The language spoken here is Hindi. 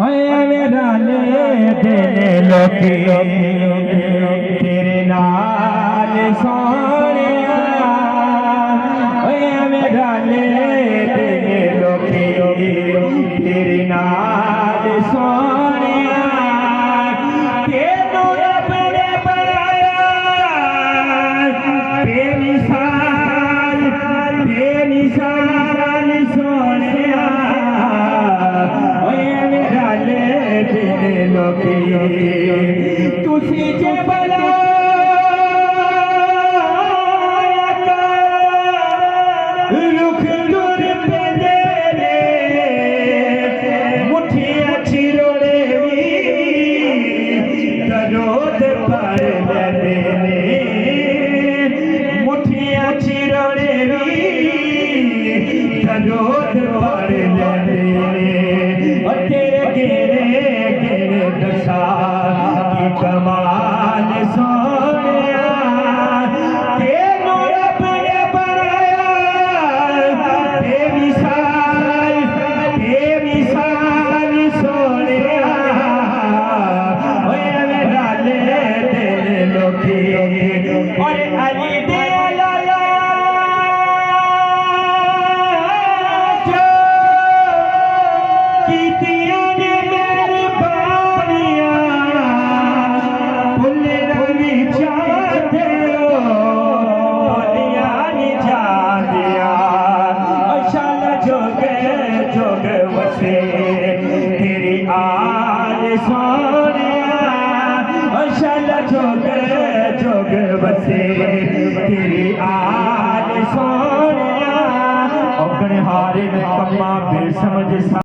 मेरा ले देने लोकी तेरे नाल सोने मेरा ले देने लोकी तेरे नाल सोने तेनू रब ने बनाया बेमिसाल सोने तुसी जे बला रुख दूर पे दे मुठिया छिरोड़े भी दरोद पर दे मुठिया छिरोड़े भी दरोद पर दे तेरे घेरे घेरे दशा की कमाल सोनिया तेनू रब ने बनाया बेमिसाल सोनिया मेरा ले दिल लोकी और अली दे लाला कीतियां ने मेहरबानियां भुल्ले नहीं जाते हो भुलिया नहीं जादिया अशाला जोग वसे तेरी आल सोनिया अशाला जोग वसे तेरी आल सोनिया अपने हारे में कम्मा बेसमझ